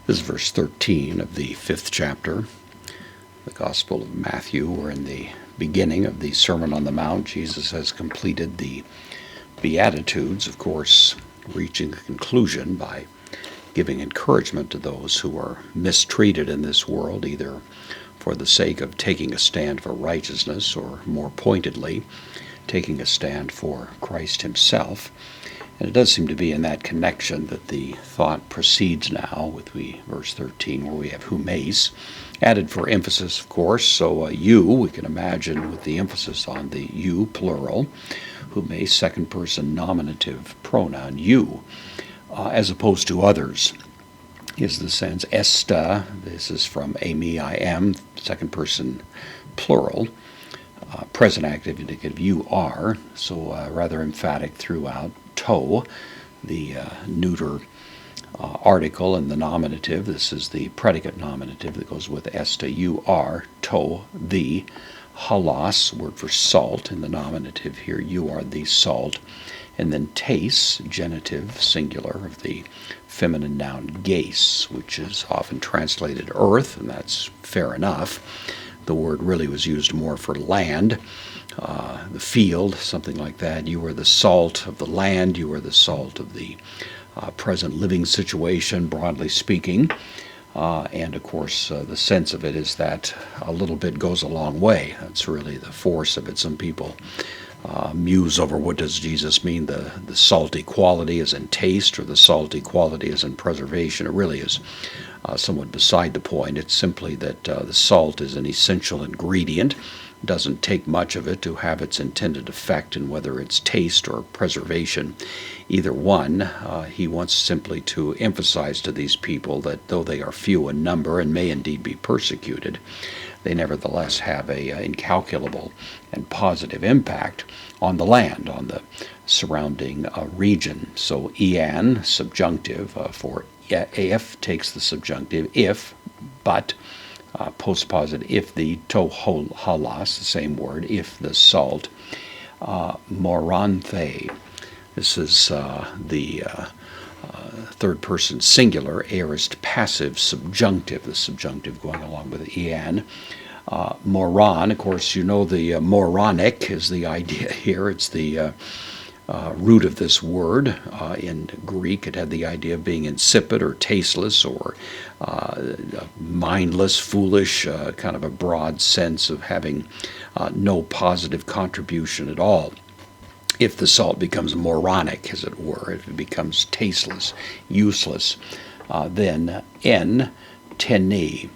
This is verse 13 of the 5th chapter, the Gospel of Matthew. We're in the beginning of the Sermon on the Mount. Jesus has completed the Beatitudes, of course, reaching a conclusion by giving encouragement to those who are mistreated in this world, either for the sake of taking a stand for righteousness or, more pointedly, taking a stand for Christ himself. And it does seem to be in that connection that the thought proceeds now with verse 13, where we have humeis, added for emphasis, of course. So you, we can imagine with the emphasis on the you, plural, humeis, second person nominative pronoun, you, as opposed to others, is the sense. Esta, this is from ami, I am, second person plural. Present active indicative, you are, so rather emphatic throughout. To, the neuter article in the nominative. This is the predicate nominative that goes with esta, you are. To, the. Halos, word for salt in the nominative here, you are the salt. And then tes, genitive, singular, of the feminine noun geis, which is often translated earth, and that's fair enough. The word really was used more for land, the field, something like that. You are the salt of the land. You are the salt of the present living situation, broadly speaking. And, of course, the sense of it is that a little bit goes a long way. That's really the force of it. Some people muse over what does Jesus mean, the salty quality is in taste or the salty quality is in preservation. It really is somewhat beside the point. It's simply that the salt is an essential ingredient. It doesn't take much of it to have its intended effect, and whether it's taste or preservation, either one, he wants simply to emphasize to these people that though they are few in number and may indeed be persecuted, they nevertheless have a incalculable and positive impact on the land, on the surrounding region. So Ian, subjunctive for if, takes the subjunctive if, but, postpositive if the, to halas, the same word, if the salt, moranthe. This is the third person singular, aorist passive subjunctive, the subjunctive going along with Ian. Moron, of course, you know the moronic is the idea here. It's the root of this word. In Greek, it had the idea of being insipid or tasteless or mindless, foolish, kind of a broad sense of having no positive contribution at all. If the salt becomes moronic, as it were, if it becomes tasteless, useless, then en, teni.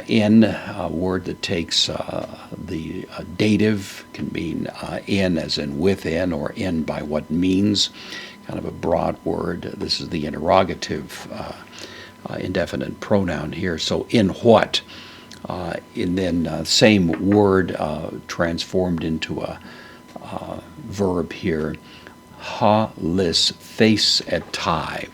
In, a word that takes the dative, can mean in as in within, or in by what means, kind of a broad word. This is the interrogative indefinite pronoun here. So in what? And then same word transformed into a verb here, halisthesetai.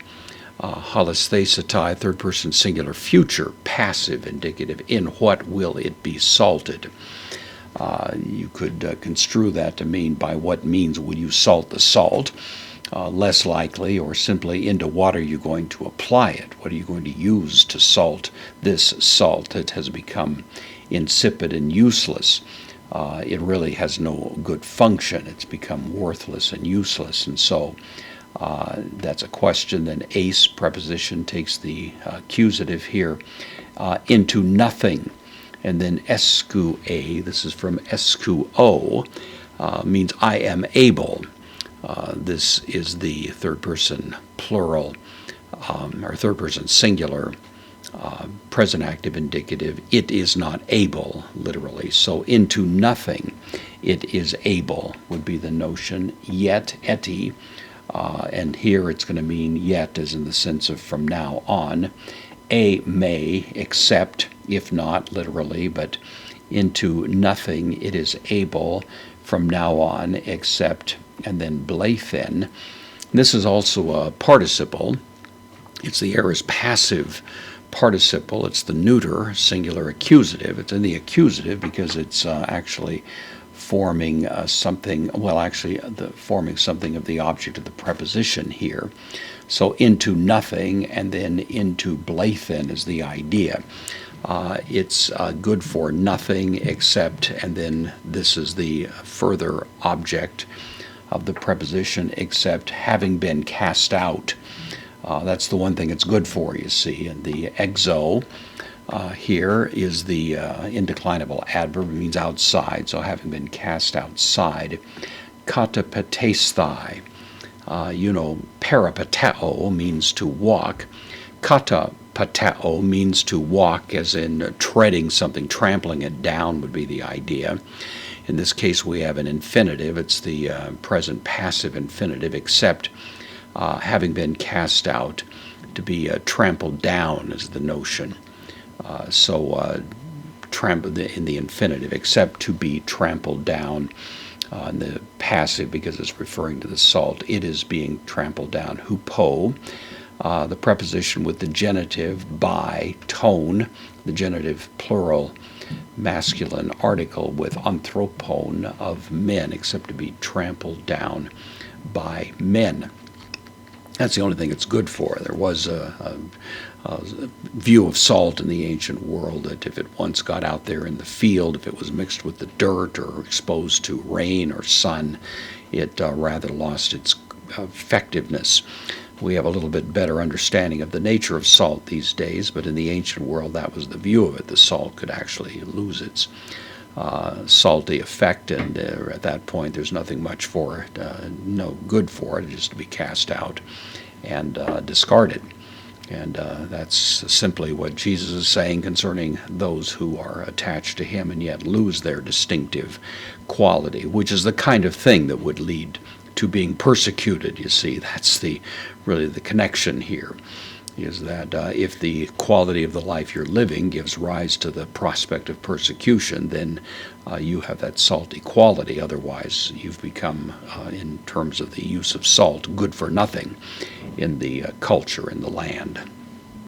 Halisthesetai, third person singular, future, passive, indicative. In what will it be salted? You could construe that to mean by what means will you salt the salt? Less likely, or simply into what are you going to apply it? What are you going to use to salt this salt that has become insipid and useless? It really has no good function. It's become worthless and useless, and so that's a question. Then ace preposition takes the accusative here, into nothing. And then esku a, this is from esku o, means I am able. This is the third person plural, or third person singular, present active indicative. It is not able, literally. So into nothing, it is able would be the notion. Yet, eti. And here it's going to mean yet as in the sense of from now on. A may, except, if not literally, but into nothing it is able from now on, except, and then blethen. This is also a participle. It's the aorist passive participle. It's the neuter singular accusative. It's in the accusative because it's actually forming something, well, actually, forming something of the object of the preposition here. So into nothing and then into blethen is the idea. It's good for nothing except, and then this is the further object of the preposition, except having been cast out. That's the one thing it's good for, you see. And the exo here is the indeclinable adverb. It means outside, so having been cast outside. Katapatesthai. Parapateo means to walk. Katapateo means to walk, as in treading something, trampling it down would be the idea. In this case, we have an infinitive. It's the present passive infinitive, except having been cast out. To be trampled down is the notion. Trampled in the infinitive, except to be trampled down. In the passive, because it's referring to the salt, it is being trampled down. Hupo, the preposition with the genitive by tone, the genitive plural masculine article with anthropon of men, except to be trampled down by men. That's the only thing it's good for. There was a view of salt in the ancient world that if it once got out there in the field, if it was mixed with the dirt or exposed to rain or sun, it rather lost its effectiveness. We have a little bit better understanding of the nature of salt these days, but in the ancient world that was the view of it. The salt could actually lose its salty effect, and at that point there's nothing much for it, no good for it, just to be cast out and discarded. And that's simply what Jesus is saying concerning those who are attached to him and yet lose their distinctive quality, which is the kind of thing that would lead to being persecuted. You see, that's really the connection here, is that if the quality of the life you're living gives rise to the prospect of persecution, then you have that salty quality. Otherwise, you've become, in terms of the use of salt, good for nothing in the culture, in the land.